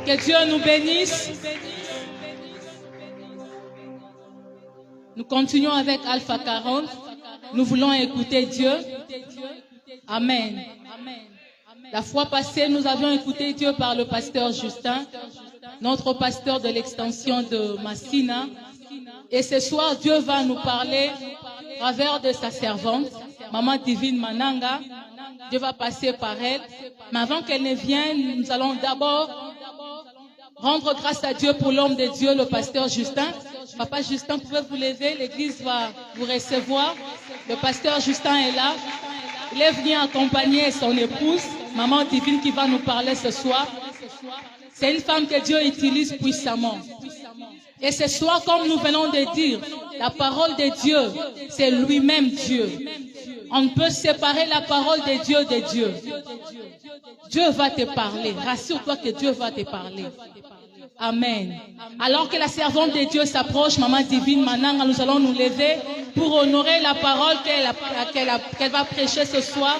Que Dieu nous bénisse. Nous continuons avec Alpha 40. Nous voulons écouter Dieu. Amen. La fois passée, nous avions écouté Dieu par le pasteur Justin, notre pasteur de l'extension de Massina. Et ce soir, Dieu va nous parler à travers de sa servante, Maman Divine Mananga. Dieu va passer par elle. Mais avant qu'elle ne vienne, nous allons d'abord rendre grâce à Dieu pour l'homme de Dieu, le pasteur Justin. Papa Justin, pouvez vous lever, l'église va vous recevoir. Le pasteur Justin est là. Il est venu accompagner son épouse, Maman Divine, qui va nous parler ce soir. C'est une femme que Dieu utilise puissamment. Et ce soir, comme nous venons de dire, la parole de Dieu, c'est lui-même Dieu. On ne peut séparer la parole de Dieu de Dieu. Dieu va te parler. Rassure-toi que Dieu va te parler. Amen. Alors que la servante de Dieu s'approche, Maman Divine Mananga, nous allons nous lever pour honorer la parole qu'elle va prêcher ce soir.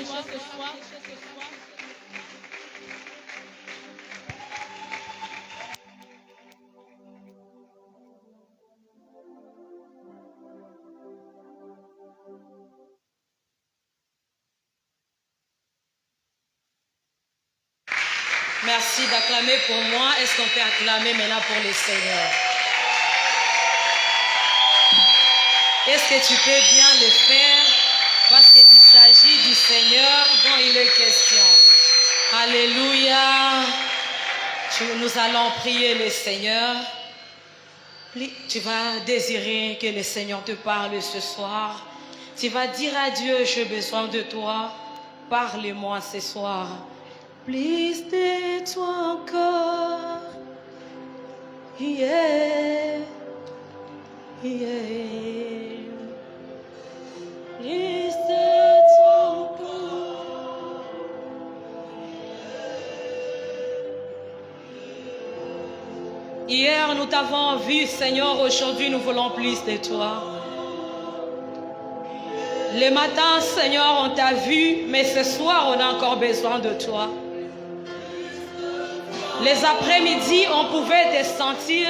Merci d'acclamer pour moi. Est-ce qu'on peut acclamer maintenant pour le Seigneur? Est-ce que tu peux bien le faire? Parce qu'il s'agit du Seigneur dont il est question. Alléluia. Nous allons prier le Seigneur. Tu vas désirer que le Seigneur te parle ce soir. Tu vas dire à Dieu, j'ai besoin de toi. Parle-moi ce soir. Plus de toi encore, yeah, yeah. Plus de toi encore. Hier nous t'avons vu, Seigneur, aujourd'hui nous voulons plus de toi. Le matin, Seigneur, on t'a vu, mais ce soir on a encore besoin de toi. Les après-midi, on pouvait te sentir,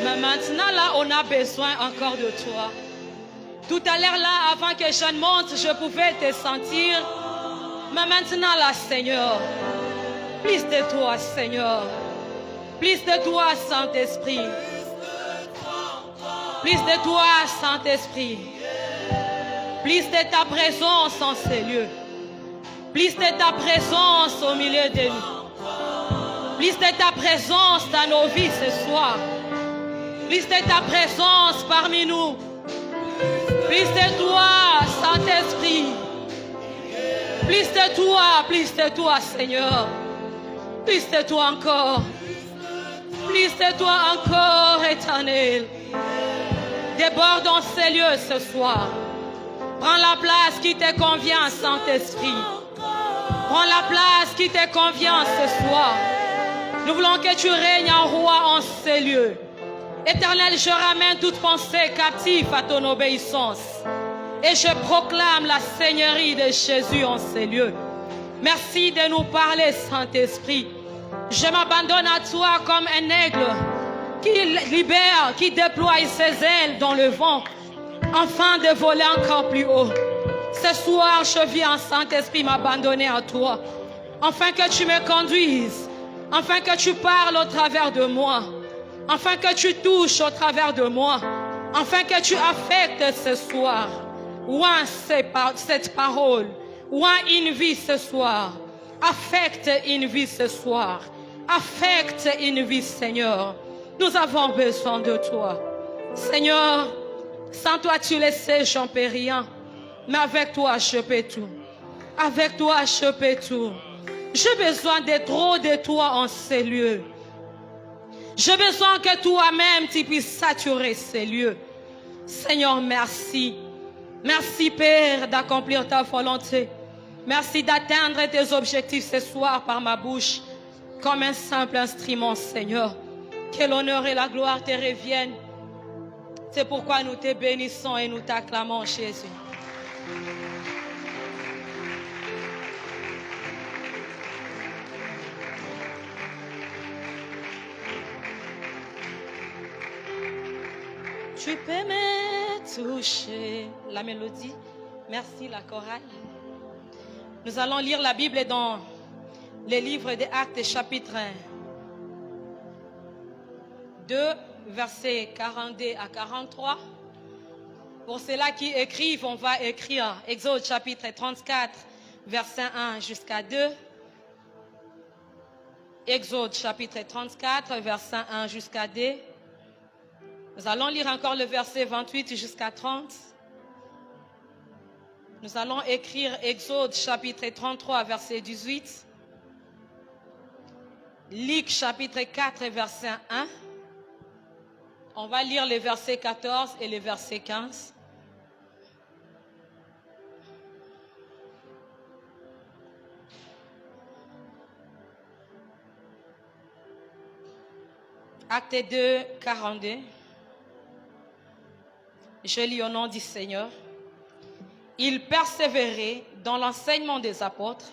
mais maintenant, là, on a besoin encore de toi. Tout à l'heure, là, avant que je ne monte, je pouvais te sentir, mais maintenant, là, Seigneur, plus de toi, Seigneur, plus de toi, Saint-Esprit, plus de toi, Saint-Esprit, plus de ta présence en ces lieux, plus de ta présence au milieu de nous. Plus de ta présence dans nos vies ce soir. Plus de ta présence parmi nous. Plus de toi, Saint-Esprit. Plus de toi, Seigneur. Plus de toi encore. Plus de toi encore, Éternel. Déborde dans ces lieux ce soir. Prends la place qui te convient, Saint-Esprit. Prends la place qui te convient ce soir. Nous voulons que tu règnes en roi en ces lieux. Éternel, je ramène toute pensée captive à ton obéissance. Et je proclame la Seigneurie de Jésus en ces lieux. Merci de nous parler, Saint-Esprit. Je m'abandonne à toi comme un aigle qui libère, qui déploie ses ailes dans le vent, afin de voler encore plus haut. Ce soir, je viens, Saint-Esprit, m'abandonner à toi, afin que tu me conduises. Afin que tu parles au travers de moi. Afin que tu touches au travers de moi. Afin que tu affectes ce soir. Ouin cette parole. Ouin une vie ce soir. Affecte une vie ce soir. Affecte une vie, Seigneur. Nous avons besoin de toi. Seigneur, sans toi tu le sais, j'en peux rien. Mais avec toi, je peux tout. Avec toi, je peux tout. J'ai besoin de trop de toi en ces lieux. J'ai besoin que toi-même tu puisses saturer ces lieux. Seigneur, merci. Merci, Père, d'accomplir ta volonté. Merci d'atteindre tes objectifs ce soir par ma bouche, comme un simple instrument, Seigneur. Que l'honneur et la gloire te reviennent. C'est pourquoi nous te bénissons et nous t'acclamons, Jésus. Tu peux me toucher. La mélodie. Merci, la chorale. Nous allons lire la Bible dans les livres des Actes, chapitre 2, versets 42 à 43. Pour ceux-là qui écrivent, on va écrire Exode, chapitre 34, verset 1 jusqu'à 2. Exode, chapitre 34, verset 1 jusqu'à 2. Nous allons lire encore le verset 28 jusqu'à 30. Nous allons écrire Exode, chapitre 33, verset 18. Luc, chapitre 4, verset 1. On va lire les versets 14 et les versets 15. Acte 2, 42. Je lis au nom du Seigneur. Il persévérait dans l'enseignement des apôtres,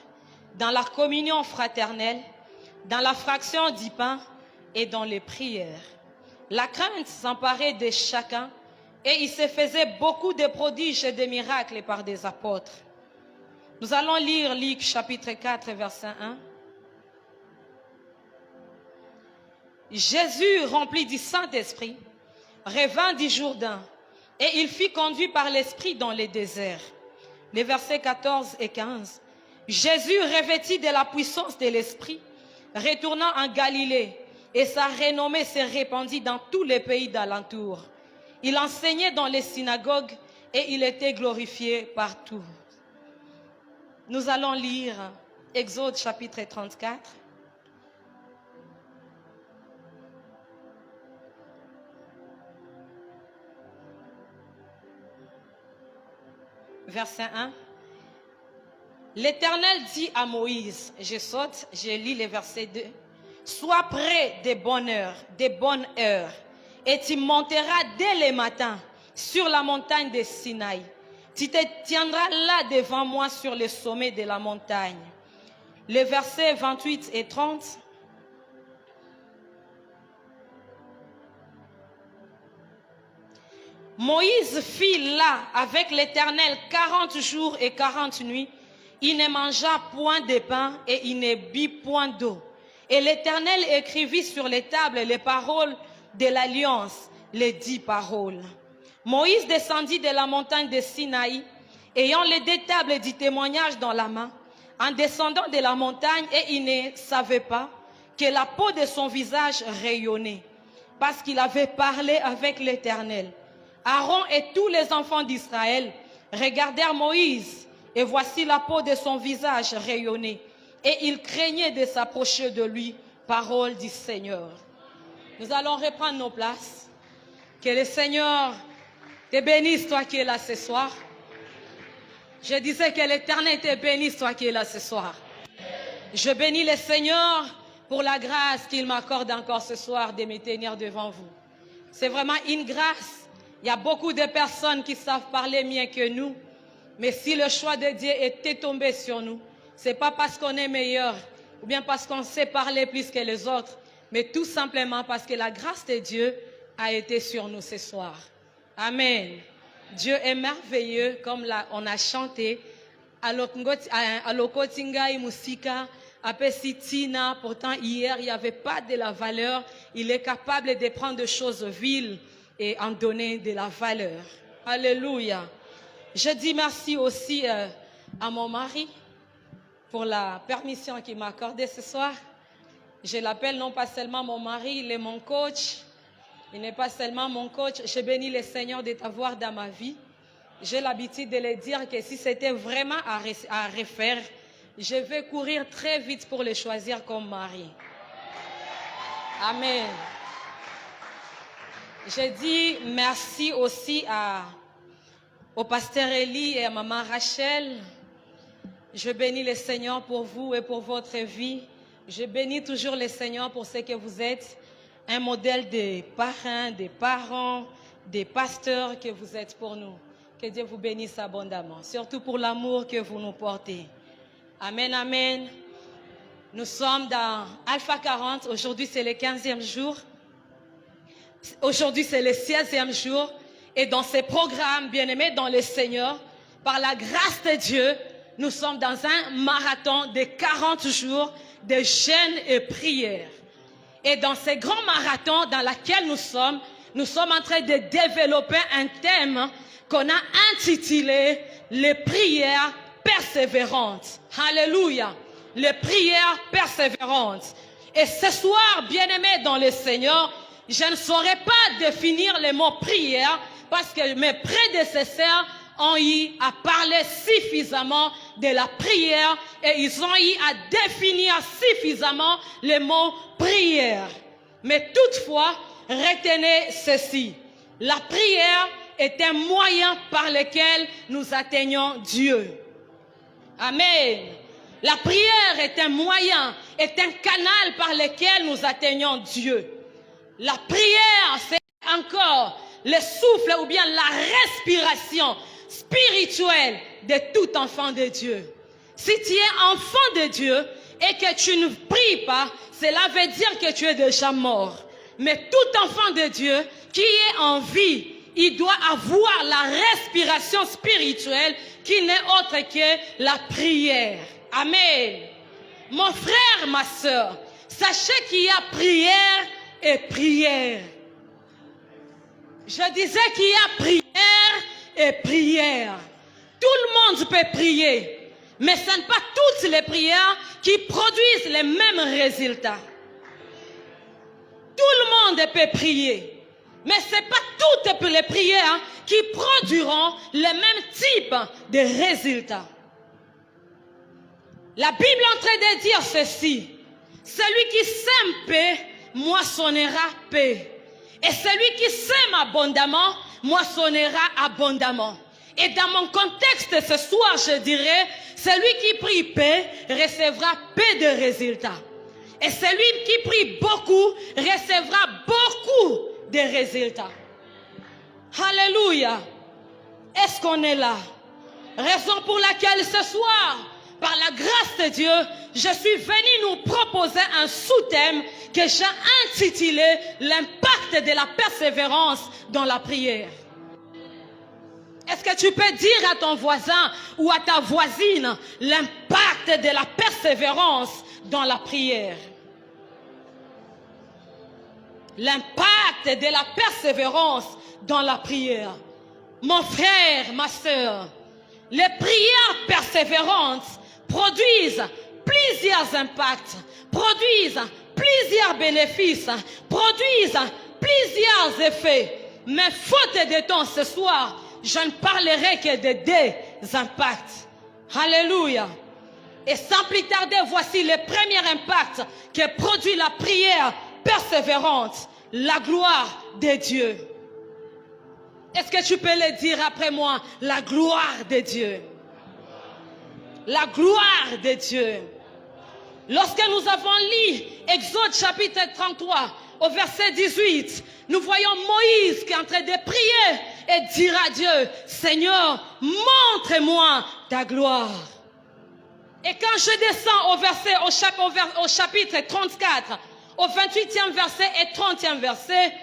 dans la communion fraternelle, dans la fraction du pain et dans les prières. La crainte s'emparait de chacun et il se faisait beaucoup de prodiges et de miracles par des apôtres. Nous allons lire Luc chapitre 4, verset 1. Jésus, rempli du Saint-Esprit, revint du Jourdain et il fut conduit par l'Esprit dans le désert. Les versets 14 et 15. Jésus, revêtu de la puissance de l'Esprit, retournant en Galilée, et sa renommée s'est répandue dans tous les pays d'alentour. Il enseignait dans les synagogues et il était glorifié partout. Nous allons lire Exode chapitre 34. Verset 1. L'Éternel dit à Moïse, je lis le verset 2. Sois prêt de bonne heure, et tu monteras dès le matin sur la montagne de Sinaï. Tu te tiendras là devant moi sur le sommet de la montagne. Les versets 28 et 30. Moïse fit là avec l'Éternel 40 jours et 40 nuits. Il ne mangea point de pain et il ne but point d'eau. Et l'Éternel écrivit sur les tables les paroles de l'alliance, les 10 paroles. Moïse descendit de la montagne de Sinaï, ayant les 2 tables du témoignage dans la main, en descendant de la montagne, et il ne savait pas que la peau de son visage rayonnait, parce qu'il avait parlé avec l'Éternel. Aaron et tous les enfants d'Israël regardèrent Moïse, et voici la peau de son visage rayonnait. Et il craignait de s'approcher de lui, parole du Seigneur. Nous allons reprendre nos places. Que le Seigneur te bénisse, toi qui es là ce soir. Je disais que l'Éternel te bénisse, toi qui es là ce soir. Je bénis le Seigneur pour la grâce qu'il m'accorde encore ce soir de me tenir devant vous. C'est vraiment une grâce. Il y a beaucoup de personnes qui savent parler mieux que nous. Mais si le choix de Dieu était tombé sur nous, ce n'est pas parce qu'on est meilleur ou bien parce qu'on sait parler plus que les autres, mais tout simplement parce que la grâce de Dieu a été sur nous ce soir. Amen. Dieu est merveilleux, comme on a chanté. Alokotinga musika, apesitina. Pourtant, hier, il n'y avait pas de la valeur. Il est capable de prendre des choses viles et en donner de la valeur. Alléluia. Je dis merci aussi à mon mari pour la permission qu'il m'a accordée ce soir. Je l'appelle non pas seulement mon mari, il est mon coach. Il n'est pas seulement mon coach. Je bénis le Seigneur de t'avoir dans ma vie. J'ai l'habitude de le dire que si c'était vraiment à refaire, je vais courir très vite pour le choisir comme mari. Amen. Je dis merci aussi au pasteur Elie et à maman Rachel. Je bénis le Seigneur pour vous et pour votre vie. Je bénis toujours le Seigneur pour ce que vous êtes. Un modèle de parrains, de parents, de pasteurs que vous êtes pour nous. Que Dieu vous bénisse abondamment. Surtout pour l'amour que vous nous portez. Amen, amen. Nous sommes dans Alpha 40. Aujourd'hui, c'est le 15e jour. Aujourd'hui, c'est le 16e jour. Et dans ces programmes, bien-aimés dans le Seigneur, par la grâce de Dieu, nous sommes dans un marathon de 40 jours de jeûne et prière. Et dans ces grands marathons dans lesquels nous sommes en train de développer un thème qu'on a intitulé « Les prières persévérantes ». Alléluia. Les prières persévérantes. Et ce soir, bien-aimés dans le Seigneur, je ne saurais pas définir le mot prière parce que mes prédécesseurs ont eu à parler suffisamment de la prière et ils ont eu à définir suffisamment le mot prière. Mais toutefois, retenez ceci. La prière est un moyen par lequel nous atteignons Dieu. Amen. La prière est un moyen, est un canal par lequel nous atteignons Dieu. La prière, c'est encore le souffle ou bien la respiration spirituelle de tout enfant de Dieu. Si tu es enfant de Dieu et que tu ne pries pas, cela veut dire que tu es déjà mort. Mais tout enfant de Dieu qui est en vie, il doit avoir la respiration spirituelle qui n'est autre que la prière. Amen. Mon frère, ma soeur, sachez qu'il y a prière et prière. Je disais qu'il y a prière et prière. Tout le monde peut prier, mais ce n'est pas toutes les prières qui produisent les mêmes résultats. Tout le monde peut prier, mais ce n'est pas toutes les prières qui produiront le même type de résultats. La Bible est en train de dire ceci. Celui qui sème paix, moissonnera paix. Et celui qui sème abondamment, moissonnera abondamment. Et dans mon contexte ce soir, je dirais, celui qui prie paix recevra paix de résultats. Et celui qui prie beaucoup recevra beaucoup de résultats. Alléluia. Est-ce qu'on est là? Raison pour laquelle ce soir, par la grâce de Dieu, je suis venu nous proposer un sous-thème que j'ai intitulé « L'impact de la persévérance dans la prière ». Est-ce que tu peux dire à ton voisin ou à ta voisine l'impact de la persévérance dans la prière? L'impact de la persévérance dans la prière. Mon frère, ma soeur, les prières persévérantes produisent plusieurs impacts, produisent plusieurs bénéfices, produisent plusieurs effets. Mais faute de temps ce soir, je ne parlerai que de deux impacts. Alléluia. Et sans plus tarder, voici le premier impact que produit la prière persévérante, la gloire de Dieu. Est-ce que tu peux le dire après moi? La gloire de Dieu. La gloire de Dieu. Lorsque nous avons lu Exode chapitre 33 au verset 18, nous voyons Moïse qui est en train de prier et dire à Dieu, Seigneur, montre-moi ta gloire. Et quand je descends au chapitre 34, au 28e verset et 30e verset,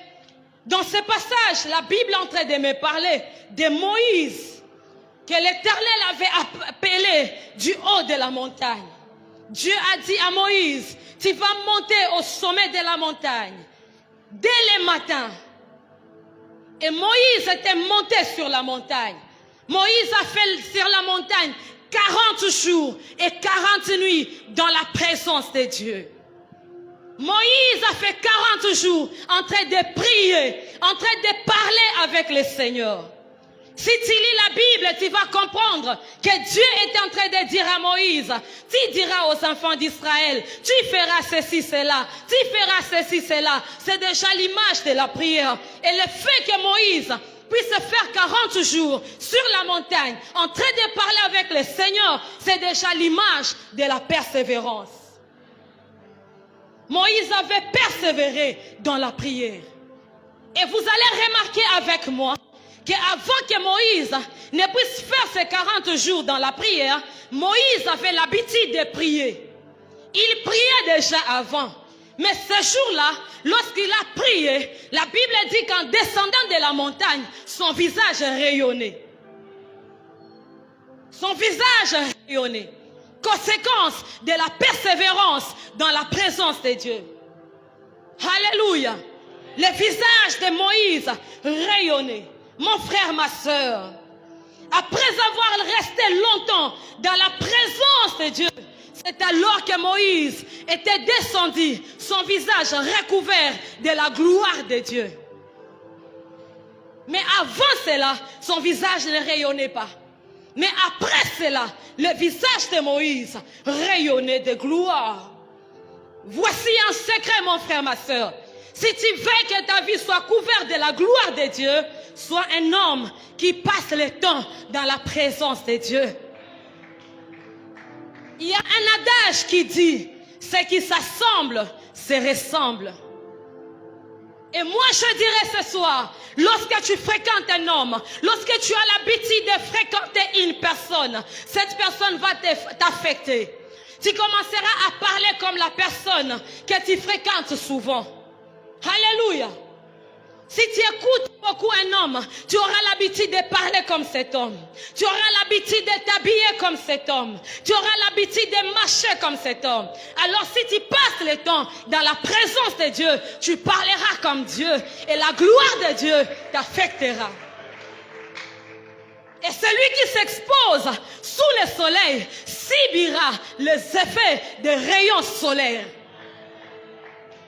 dans ce passage, la Bible est en train de me parler de Moïse, que l'Éternel avait appelé du haut de la montagne. Dieu a dit à Moïse, tu vas monter au sommet de la montagne dès le matin. Et Moïse était monté sur la montagne. Moïse a fait sur la montagne 40 jours et 40 nuits dans la présence de Dieu. Moïse a fait 40 jours en train de prier, en train de parler avec le Seigneur. Si tu lis la Bible, tu vas comprendre que Dieu est en train de dire à Moïse, tu diras aux enfants d'Israël, tu feras ceci, cela, tu feras ceci, cela. C'est déjà l'image de la prière. Et le fait que Moïse puisse faire 40 jours sur la montagne, en train de parler avec le Seigneur, c'est déjà l'image de la persévérance. Moïse avait persévéré dans la prière. Et vous allez remarquer avec moi qu'avant que Moïse ne puisse faire ses 40 jours dans la prière, Moïse avait l'habitude de prier. Il priait déjà avant. Mais ce jour-là, lorsqu'il a prié, la Bible dit qu'en descendant de la montagne, son visage rayonnait. Son visage rayonnait. Conséquence de la persévérance dans la présence de Dieu. Alléluia. Le visage de Moïse rayonnait. Mon frère, ma soeur, après avoir resté longtemps dans la présence de Dieu, c'est alors que Moïse était descendu, son visage recouvert de la gloire de Dieu. Mais avant cela, son visage ne rayonnait pas. Mais après cela, le visage de Moïse rayonnait de gloire. Voici un secret, mon frère, ma soeur. Si tu veux que ta vie soit couverte de la gloire de Dieu, sois un homme qui passe le temps dans la présence de Dieu. Il y a un adage qui dit, ce qui s'assemble se ressemble. Et moi je dirais ce soir, lorsque tu fréquentes un homme, lorsque tu as l'habitude de fréquenter une personne, cette personne va t'affecter. Tu commenceras à parler comme la personne que tu fréquentes souvent. Alléluia. Si tu écoutes beaucoup un homme, tu auras l'habitude de parler comme cet homme. Tu auras l'habitude de t'habiller comme cet homme. Tu auras l'habitude de marcher comme cet homme. Alors si tu passes le temps dans la présence de Dieu, tu parleras comme Dieu et la gloire de Dieu t'affectera. Et celui qui s'expose sous le soleil subira les effets des rayons solaires.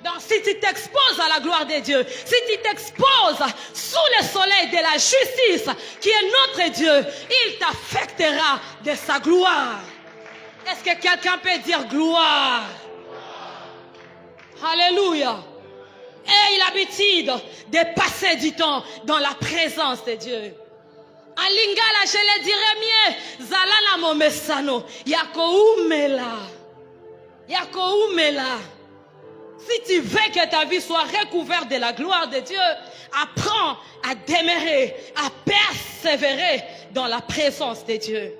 Donc si tu t'exposes à la gloire de Dieu, si tu t'exposes sous le soleil de la justice qui est notre Dieu, il t'affectera de sa gloire. Est-ce que quelqu'un peut dire gloire? Alléluia. Aie l'habitude de passer du temps dans la présence de Dieu. En lingala, je le dirais mieux, zalala momesano, yakoumela. Yakoumela. Si tu veux que ta vie soit recouverte de la gloire de Dieu, apprends à demeurer, à persévérer dans la présence de Dieu.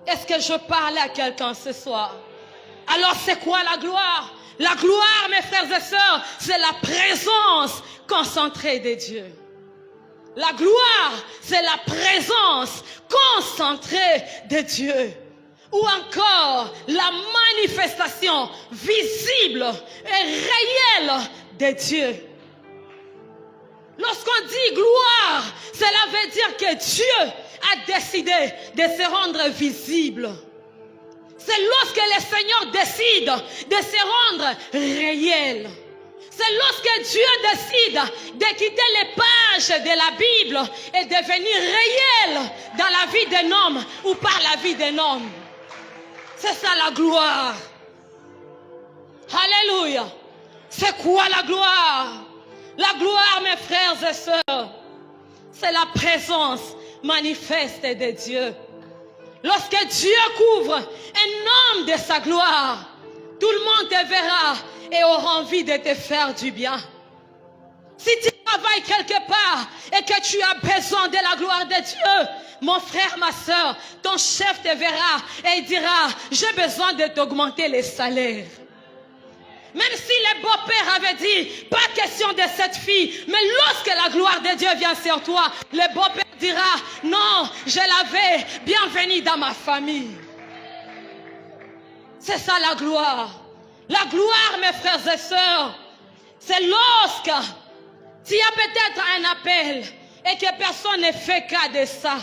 Est-ce que je parle à quelqu'un ce soir? Alors c'est quoi la gloire? La gloire, mes frères et sœurs, c'est la présence concentrée de Dieu. La gloire, c'est la présence concentrée de Dieu. Ou encore la manifestation visible et réelle de Dieu. Lorsqu'on dit gloire, cela veut dire que Dieu a décidé de se rendre visible. C'est lorsque le Seigneur décide de se rendre réel. C'est lorsque Dieu décide de quitter les pages de la Bible et de devenir réel dans la vie d'un homme ou par la vie d'un homme. C'est ça la gloire. Alléluia. C'est quoi la gloire? La gloire, mes frères et sœurs, c'est la présence manifeste de Dieu. Lorsque Dieu couvre un homme de sa gloire, tout le monde te verra et aura envie de te faire du bien. Si tu travailles quelque part et que tu as besoin de la gloire de Dieu, mon frère, ma soeur, ton chef te verra et il dira, j'ai besoin de t'augmenter les salaires. Même si le beau-père avait dit, pas question de cette fille, mais lorsque la gloire de Dieu vient sur toi, le beau-père dira, non, je l'avais, bienvenue dans ma famille. C'est ça la gloire. La gloire, mes frères et sœurs, c'est lorsque tu as peut-être un appel et que personne ne fait cas de ça.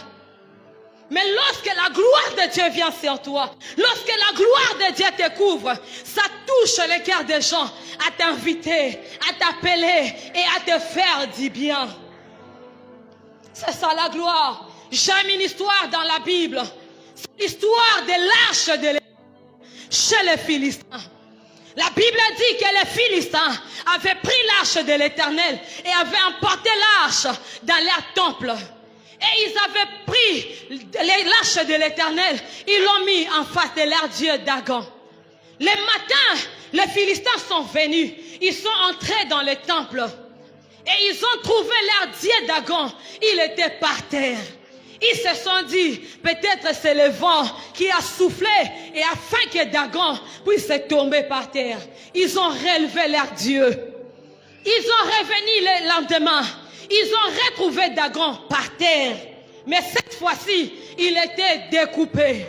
Mais lorsque la gloire de Dieu vient sur toi, lorsque la gloire de Dieu te couvre, ça touche le cœur des gens à t'inviter, à t'appeler et à te faire du bien. C'est ça la gloire. J'aime une histoire dans la Bible. C'est l'histoire de l'arche de l'Éternel chez les Philistins. La Bible dit que les Philistins avaient pris l'arche de l'Éternel et avaient emporté l'arche dans leur temple. Et ils avaient pris l'arche de l'Éternel, ils l'ont mis en face de leur dieu Dagon. Le matin, les Philistins sont venus, ils sont entrés dans le temple. Et ils ont trouvé leur dieu Dagon, il était par terre. Ils se sont dit, peut-être c'est le vent qui a soufflé et afin que Dagon puisse tomber par terre. Ils ont relevé leur Dieu. Ils ont revenu le lendemain. Ils ont retrouvé Dagon par terre. Mais cette fois-ci, il était découpé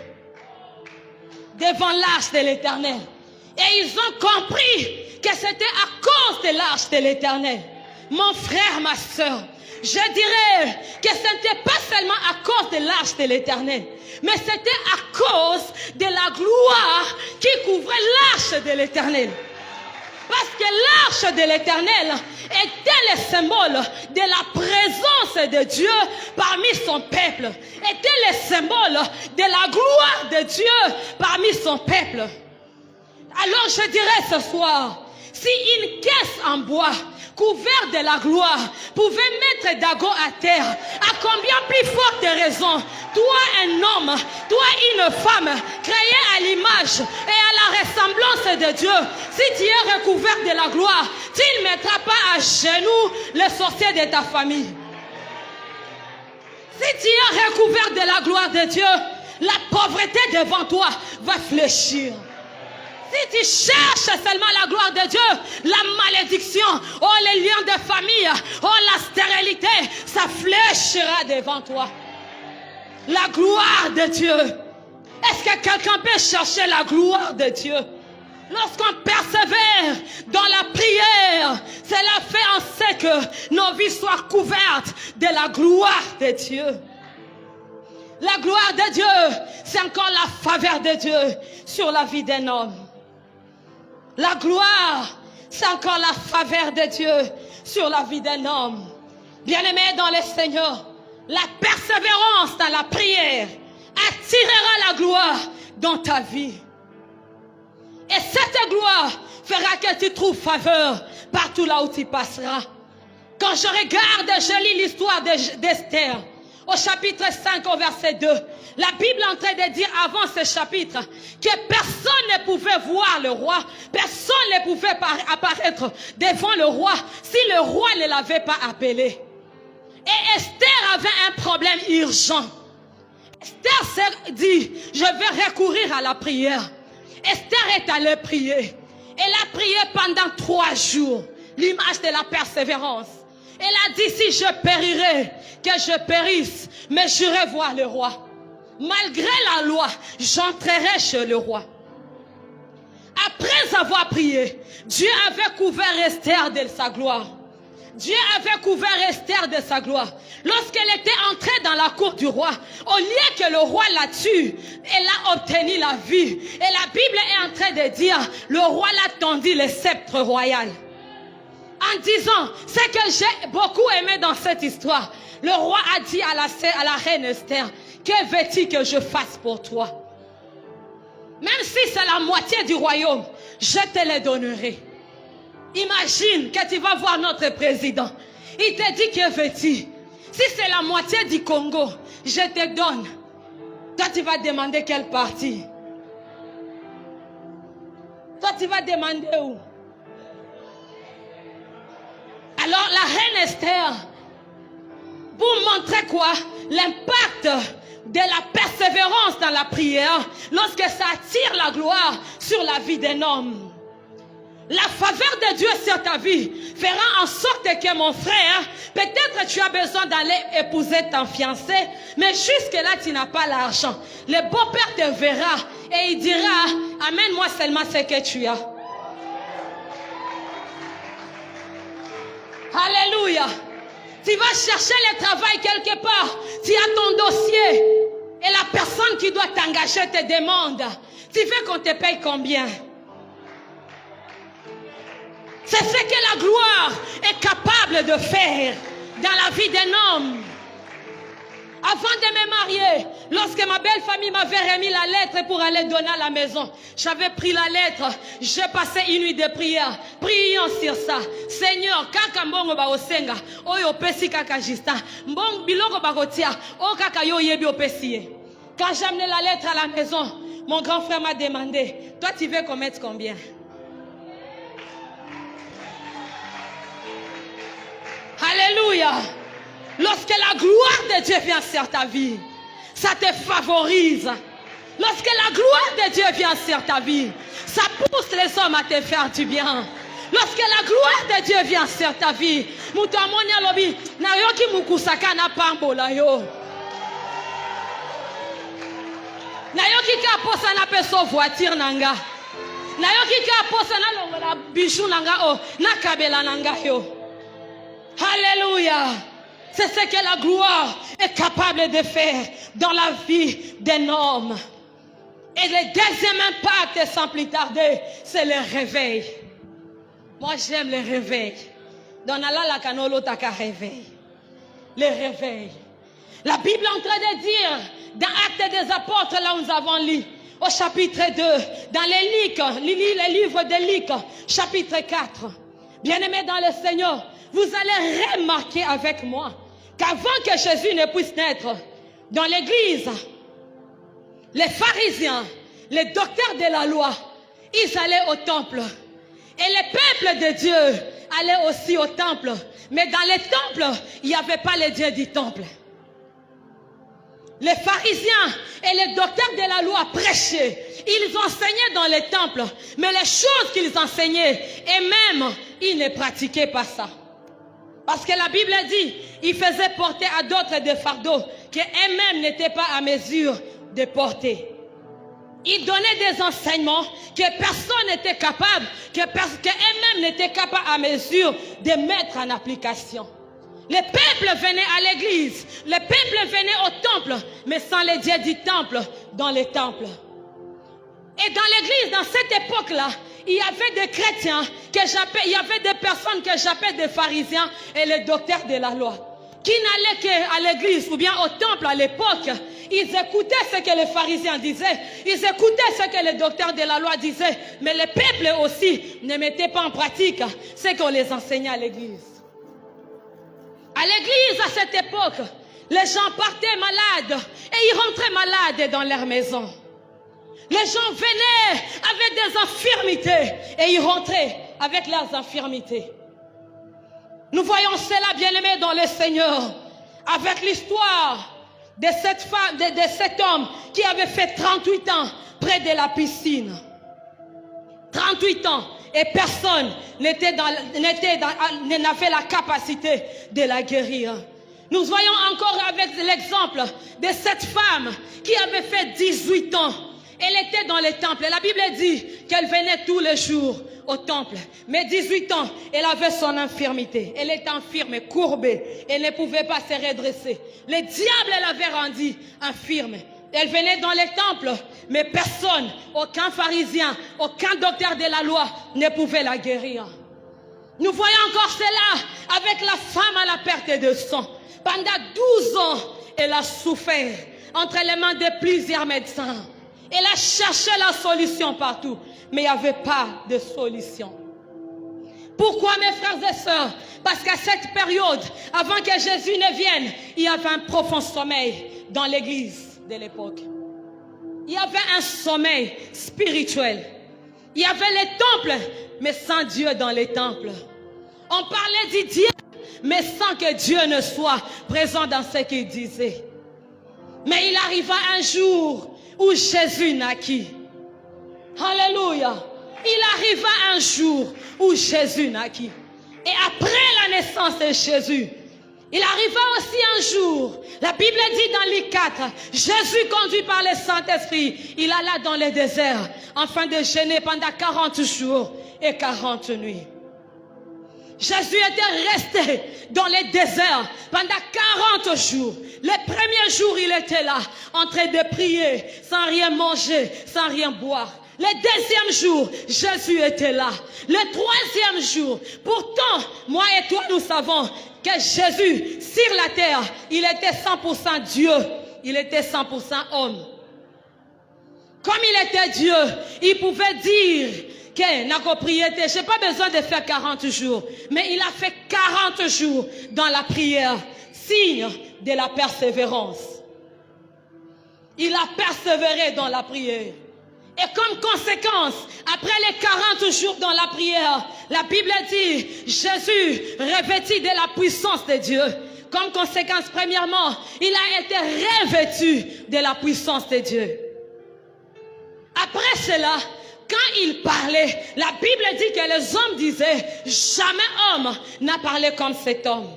devant l'arche de l'Éternel. Et ils ont compris que c'était à cause de l'arche de l'Éternel. Mon frère, ma soeur, je dirais que ce n'était pas seulement à cause de l'arche de l'Éternel, mais c'était à cause de la gloire qui couvrait l'arche de l'Éternel. Parce que l'arche de l'Éternel était le symbole de la présence de Dieu parmi son peuple. Était le symbole de la gloire de Dieu parmi son peuple. Alors je dirais ce soir, si une caisse en bois couverte de la gloire pouvait mettre Dagon à terre, à combien plus forte raison, toi un homme, toi une femme, créée à l'image et à la ressemblance de Dieu, si tu es recouvert de la gloire, tu ne mettras pas à genoux le sorcier de ta famille. Si tu es recouvert de la gloire de Dieu, la pauvreté devant toi va fléchir. Si tu cherches seulement la gloire de Dieu, la malédiction, oh les liens de famille, oh la stérilité, ça fléchira devant toi. La gloire de Dieu. Est-ce que quelqu'un peut chercher la gloire de Dieu? Lorsqu'on persévère dans la prière, cela fait en sorte que nos vies soient couvertes de la gloire de Dieu. La gloire de Dieu, c'est encore la faveur de Dieu sur la vie d'un homme. La gloire, c'est encore la faveur de Dieu sur la vie d'un homme. Bien-aimé dans le Seigneur, la persévérance dans la prière attirera la gloire dans ta vie. Et cette gloire fera que tu trouves faveur partout là où tu passeras. Quand je regarde, je lis l'histoire d'Esther, au chapitre 5, au verset 2, la Bible est en train de dire avant ce chapitre que personne ne pouvait voir le roi, personne ne pouvait apparaître devant le roi si le roi ne l'avait pas appelé. Et Esther avait un problème urgent. Esther s'est dit, je vais recourir à la prière. Esther est allée prier. Elle a prié pendant 3 jours, l'image de la persévérance. Elle a dit, si je périrai, que je périsse, mais j'irai voir le roi. Malgré la loi, j'entrerai chez le roi. Après avoir prié, Dieu avait couvert Esther de sa gloire. Dieu avait couvert Esther de sa gloire. Lorsqu'elle était entrée dans la cour du roi, au lieu que le roi la tue, elle a obtenu la vie. Et la Bible est en train de dire, le roi l'a tendu le sceptre royal. En disant, ce que j'ai beaucoup aimé dans cette histoire, le roi a dit à la reine Esther, que veux-tu que je fasse pour toi? Même si c'est la moitié du royaume, je te le donnerai. Imagine que tu vas voir notre président. Il te dit que veux-tu? Si c'est la moitié du Congo, je te donne. Toi, tu vas demander quelle partie? Toi, tu vas demander où? Alors, la reine Esther, pour montrer quoi? L'impact de la persévérance dans la prière, lorsque ça attire la gloire sur la vie d'un homme. La faveur de Dieu sur ta vie fera en sorte que mon frère, peut-être tu as besoin d'aller épouser ton fiancé, mais jusque-là tu n'as pas l'argent. Le beau-père te verra et il dira, amène-moi seulement ce que tu as. Alléluia. Tu vas chercher le travail quelque part, tu as ton dossier et la personne qui doit t'engager te demande, tu veux qu'on te paye combien? C'est ce que la gloire est capable de faire dans la vie d'un homme. Avant de me marier, lorsque ma belle famille m'avait remis la lettre pour aller donner à la maison, j'avais pris la lettre, j'ai passé une nuit de prière, priant sur ça. Seigneur, kaka mbongo ba osenga, oyo opesi kaka Justin, mbongo biloko ba kotia, o kaka yo yebi opesi. Quand j'ai amené la lettre à la maison, mon grand frère m'a demandé, toi tu veux qu'on mette combien? Alléluia. Lorsque la gloire de Dieu vient sur ta vie, ça te favorise. Lorsque la gloire de Dieu vient sur ta vie, ça pousse les hommes à te faire du bien. Lorsque la gloire de Dieu vient sur ta vie, mutamoni alobi na yoki mukusaka na pambola yo. Na yoki ka posa na peso voiture nanga. Na yoki ka posa na longola bijou nanga o na kabela nanga yo. Alléluia. C'est ce que la gloire est capable de faire dans la vie d'un homme. Et le deuxième impact, sans plus tarder, c'est le réveil. Moi, j'aime le réveil. Dans la canolo taka réveil. Le réveil. La Bible est en train de dire, dans Actes des Apôtres, là où nous avons lu, au chapitre 2, dans les livres de Luc, chapitre 4. Bien-aimés dans le Seigneur, vous allez remarquer avec moi qu'avant que Jésus ne puisse naître dans l'église, les pharisiens, les docteurs de la loi, ils allaient au temple. Et le peuple de Dieu allait aussi au temple. Mais dans les temples, il n'y avait pas les dieux du temple. Les pharisiens et les docteurs de la loi prêchaient. Ils enseignaient dans les temples. Mais les choses qu'ils enseignaient, et même, ils ne pratiquaient pas ça. Parce que la Bible dit, ils faisaient porter à d'autres des fardeaux qu'eux-mêmes n'étaient pas à mesure de porter. Ils donnaient des enseignements que personne n'était capable, qu'eux-mêmes n'étaient capables à mesure de mettre en application. Les peuples venaient à l'église, les peuples venaient au temple, mais sans les dieux du temple dans les temples. Et dans l'église, dans cette époque-là, il y avait des chrétiens, il y avait des personnes que j'appelle des pharisiens et les docteurs de la loi, qui n'allaient qu'à l'église ou bien au temple à l'époque. Ils écoutaient ce que les pharisiens disaient, ils écoutaient ce que les docteurs de la loi disaient, mais les peuples aussi ne mettaient pas en pratique ce qu'on les enseignait à l'église. À l'église, à cette époque, les gens partaient malades et ils rentraient malades dans leur maison. Les gens venaient avec des infirmités et ils rentraient avec leurs infirmités. Nous voyons cela, bien-aimés dans le Seigneur, avec l'histoire de cette femme, de cet homme qui avait fait 38 ans près de la piscine. 38 ans et personne n'avait la capacité de la guérir. Nous voyons encore avec l'exemple de cette femme qui avait fait 18 ans. Elle était dans le temple. La Bible dit qu'elle venait tous les jours au temple. Mais 18 ans, elle avait son infirmité. Elle était infirme, courbée. Elle ne pouvait pas se redresser. Le diable l'avait rendue infirme. Elle venait dans les temples, mais personne, aucun pharisien, aucun docteur de la loi ne pouvait la guérir. Nous voyons encore cela avec la femme à la perte de sang. Pendant 12 ans, elle a souffert entre les mains de plusieurs médecins. Elle a cherché la solution partout, mais il n'y avait pas de solution. Pourquoi, mes frères et sœurs? Parce qu'à cette période, avant que Jésus ne vienne, il y avait un profond sommeil dans l'église de l'époque. Il y avait un sommeil spirituel. Il y avait les temples, mais sans Dieu dans les temples. On parlait du Dieu, mais sans que Dieu ne soit présent dans ce qu'il disait. Mais il arriva un jour où Jésus naquit. Alléluia. Il arriva un jour où Jésus naquit. Et après la naissance de Jésus, il arriva aussi un jour, la Bible dit dans Luc 4, Jésus conduit par le Saint-Esprit, il alla dans le désert, afin de jeûner pendant 40 jours et 40 nuits. Jésus était resté dans le désert pendant 40 jours. Les premiers jours, il était là, en train de prier, sans rien manger, sans rien boire. Le deuxième jour, Jésus était là. Le troisième jour, pourtant, moi et toi, nous savons que Jésus, sur la terre, il était 100% Dieu. Il était 100% homme. Comme il était Dieu, il pouvait dire que n'a propriété, je n'ai pas besoin de faire 40 jours. Mais il a fait 40 jours dans la prière, signe de la persévérance. Il a persévéré dans la prière. Et comme conséquence, après les 40 jours dans la prière, la Bible dit, Jésus, revêtu de la puissance de Dieu, Comme conséquence, premièrement, il a été revêtu de la puissance de Dieu. Après cela, quand il parlait, la Bible dit que les hommes disaient, jamais homme n'a parlé comme cet homme.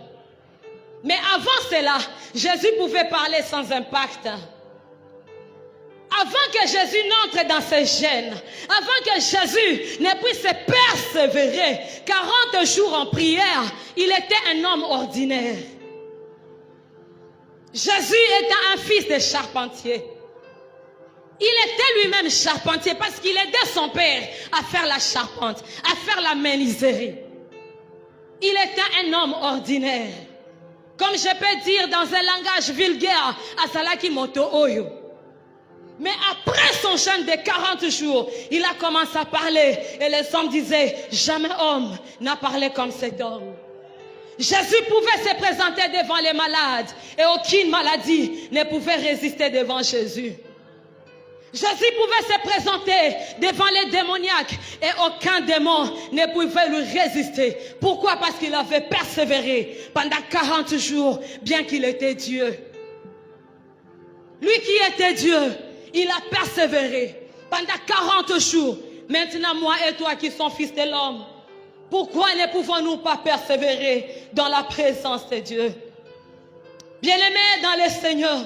Mais avant cela, Jésus pouvait parler sans impact. Avant que Jésus n'entre dans ses gènes, avant que Jésus ne puisse persévérer 40 jours en prière, il était un homme ordinaire. Jésus était un fils de charpentier. Il était lui-même charpentier parce qu'il aidait son père à faire la charpente, à faire la menuiserie. Il était un homme ordinaire. Comme je peux dire dans un langage vulgaire, Asalaki Moto Oyo. Mais après son jeûne de 40 jours, il a commencé à parler. Et les hommes disaient, jamais homme n'a parlé comme cet homme. Jésus pouvait se présenter devant les malades. Et aucune maladie ne pouvait résister devant Jésus. Jésus pouvait se présenter devant les démoniaques. Et aucun démon ne pouvait lui résister. Pourquoi? Parce qu'il avait persévéré pendant 40 jours, bien qu'il était Dieu. Lui qui était Dieu, il a persévéré pendant 40 jours. Maintenant, moi et toi qui sommes fils de l'homme, pourquoi ne pouvons-nous pas persévérer dans la présence de Dieu? Bien-aimé dans le Seigneur,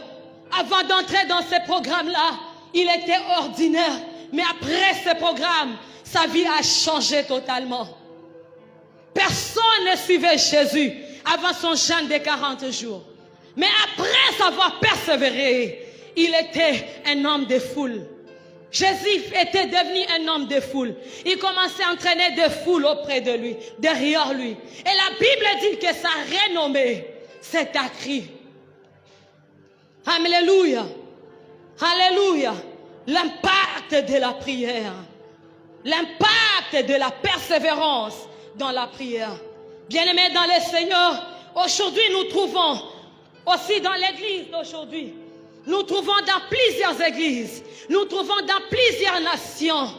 avant d'entrer dans ce programme-là, il était ordinaire. Mais après ce programme, sa vie a changé totalement. Personne ne suivait Jésus avant son jeûne de 40 jours. Mais après avoir persévéré, il était un homme de foule. Jésus était devenu un homme de foule. Il commençait à entraîner des foules auprès de lui, derrière lui. Et la Bible dit que sa renommée s'est accrue. Alléluia. Alléluia. L'impact de la prière. L'impact de la persévérance dans la prière. Bien-aimés dans le Seigneur, aujourd'hui nous trouvons aussi dans l'église d'aujourd'hui. Nous trouvons dans plusieurs églises, nous trouvons dans plusieurs nations,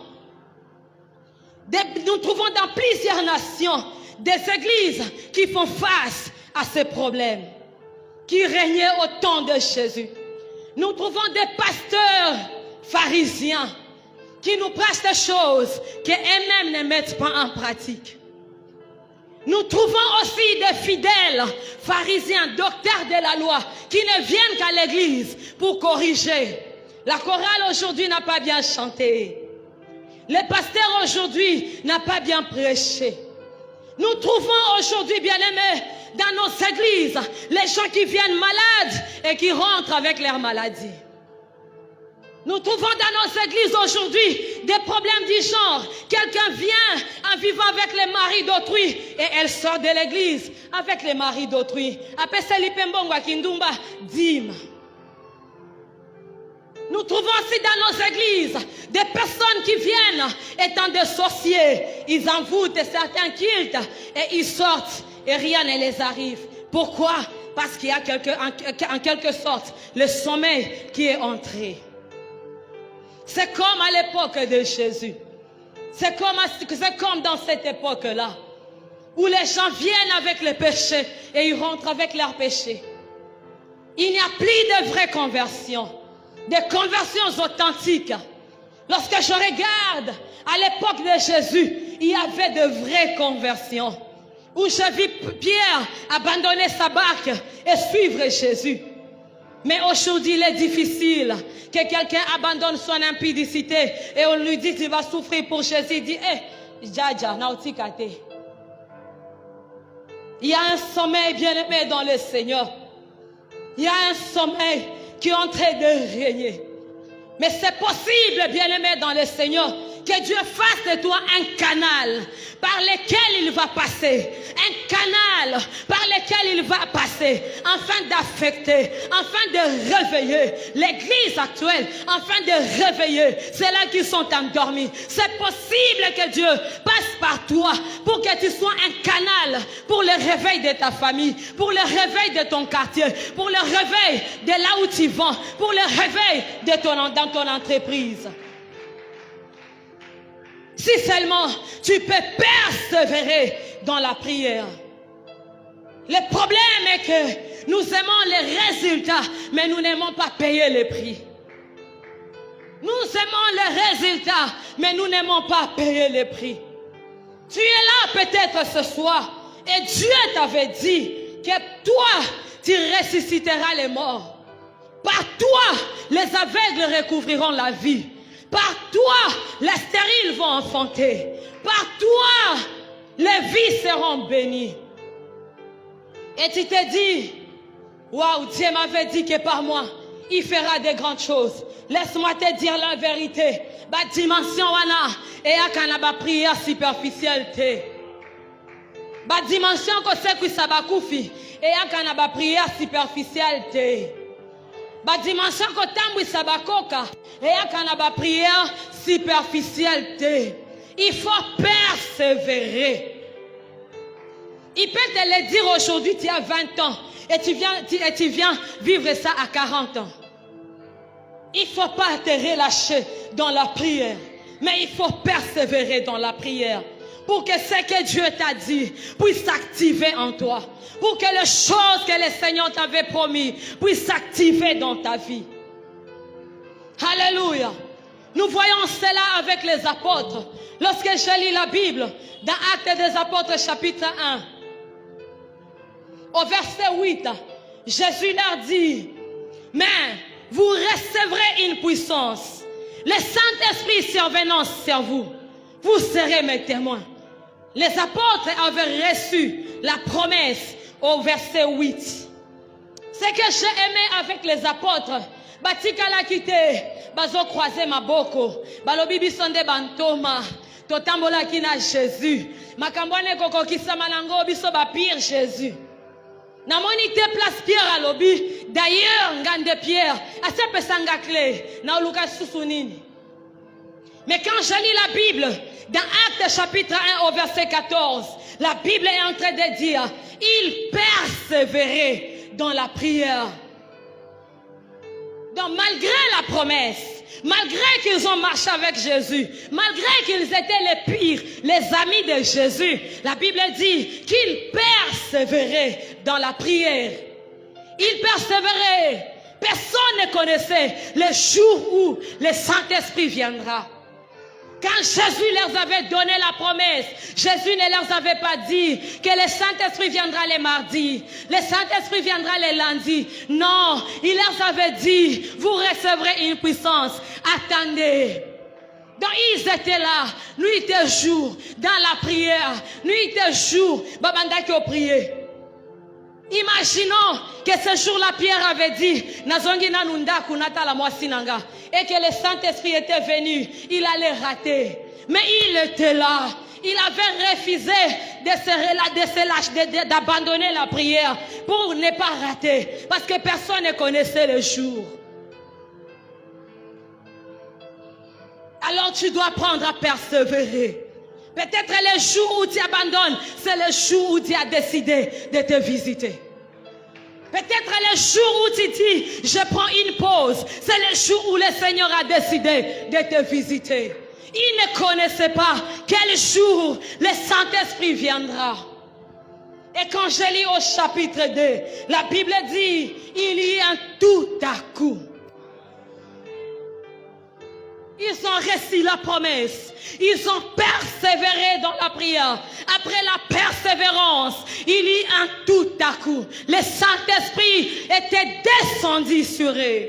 nous trouvons dans plusieurs nations des églises qui font face à ces problèmes, qui régnaient au temps de Jésus. Nous trouvons des pasteurs pharisiens qui nous prêchent des choses qu'eux-mêmes ne mettent pas en pratique. Nous trouvons aussi des fidèles pharisiens, docteurs de la loi, qui ne viennent qu'à l'église pour corriger. La chorale aujourd'hui n'a pas bien chanté. Le pasteur aujourd'hui n'a pas bien prêché. Nous trouvons aujourd'hui, bien-aimés, dans nos églises, les gens qui viennent malades et qui rentrent avec leur maladie. Nous trouvons dans nos églises aujourd'hui des problèmes du genre. Quelqu'un vient en vivant avec les maris d'autrui et elle sort de l'église avec les maris d'autrui. Nous trouvons aussi dans nos églises des personnes qui viennent étant des sorciers. Ils envoûtent certains cultes et ils sortent et rien ne les arrive. Pourquoi? Parce qu'il y a en quelque sorte le sommeil qui est entré. C'est comme à l'époque de Jésus. C'est comme dans cette époque-là, où les gens viennent avec les péchés et ils rentrent avec leurs péchés. Il n'y a plus de vraies conversions, des conversions authentiques. Lorsque je regarde à l'époque de Jésus, il y avait de vraies conversions, où je vis Pierre abandonner sa barque et suivre Jésus. Mais aujourd'hui, il est difficile que quelqu'un abandonne son impudicité et on lui dit qu'il va souffrir pour Jésus. Il dit, Jaja, nautikate. Il y a un sommeil bien-aimé dans le Seigneur. Il y a un sommeil qui est en train de régner. Mais c'est possible, bien-aimé dans le Seigneur, que Dieu fasse de toi un canal par lequel il va passer. Un canal par lequel il va passer afin d'affecter, afin de réveiller l'église actuelle, afin de réveiller ceux-là qui sont endormis. C'est possible que Dieu passe par toi pour que tu sois un canal pour le réveil de ta famille, pour le réveil de ton quartier, pour le réveil de là où tu vas, pour le réveil de dans ton entreprise. Si seulement tu peux persévérer dans la prière. Le problème est que nous aimons les résultats, mais nous n'aimons pas payer le prix. Nous aimons les résultats, mais nous n'aimons pas payer le prix. Tu es là peut-être ce soir, et Dieu t'avait dit que toi, tu ressusciteras les morts. Par toi, les aveugles recouvriront la vie. Par toi, les stériles vont enfanter. Par toi, les vies seront bénies. Et tu t'es dit, waouh, Dieu m'avait dit que par moi, il fera de grandes choses. Laisse-moi te dire la vérité. Ba dimension wana et akana ba prière superficielle te. Ba dimension ko se ku sabakufi et akana ba prière superficielle te. Ba dimension ko tambu sabakoka et akana ba prière superficielle te. Il faut persévérer. Il peut te le dire aujourd'hui, tu as 20 ans et tu viens vivre ça à 40 ans. Il ne faut pas te relâcher dans la prière, mais il faut persévérer dans la prière pour que ce que Dieu t'a dit puisse s'activer en toi, pour que les choses que le Seigneur t'avait promis puissent s'activer dans ta vie. Alléluia. Nous voyons cela avec les apôtres. Lorsque je lis la Bible, dans Actes des Apôtres chapitre 1, au verset 8, Jésus leur dit, mais vous recevrez une puissance. Le Saint-Esprit survenant sur vous, vous serez mes témoins. Les apôtres avaient reçu la promesse au verset 8. Ce que j'ai aimé avec les apôtres, batika la quitté, bazo croisé ma boko, balobi bisonde bantoma, totambola kina Jésus, makambwane koko kisama nango biso ba pire Jésus. Namoni te place Pierre à lobby. D'ailleurs, ngande Pierre, à ce pesanga clé, na oluka susunini. Mais quand je lis la Bible, dans Actes chapitre 1 au verset 14, la Bible est en train de dire, ils persévéraient dans la prière. Donc malgré la promesse, malgré qu'ils ont marché avec Jésus, malgré qu'ils étaient les pires, les amis de Jésus, la Bible dit qu'ils persévéraient dans la prière. Ils persévéraient. Personne ne connaissait le jour où le Saint-Esprit viendra. Quand Jésus leur avait donné la promesse, Jésus ne leur avait pas dit que le Saint-Esprit viendra les mardis, le Saint-Esprit viendra les lundis. Non, il leur avait dit, vous recevrez une puissance. Attendez. Donc ils étaient là, nuit et jour, dans la prière, nuit et jour, babanda qui ont prié. Imaginons que ce jour-là, Pierre avait dit, Nazongi nanunda kunata la moasinanga, et que le Saint-Esprit était venu, il allait rater. Mais il était là. Il avait refusé d'abandonner la prière pour ne pas rater, parce que personne ne connaissait le jour. Alors tu dois apprendre à persévérer. Peut-être le jour où tu abandonnes, c'est le jour où tu as décidé de te visiter. Peut-être le jour où tu dis, je prends une pause, c'est le jour où le Seigneur a décidé de te visiter. Il ne connaissait pas quel jour le Saint-Esprit viendra. Et quand je lis au chapitre 2, la Bible dit, il y a un tout à coup. Ils ont reçu la promesse. Ils ont persévéré dans la prière. Après la persévérance, il y a un tout à coup. Le Saint-Esprit était descendu sur eux.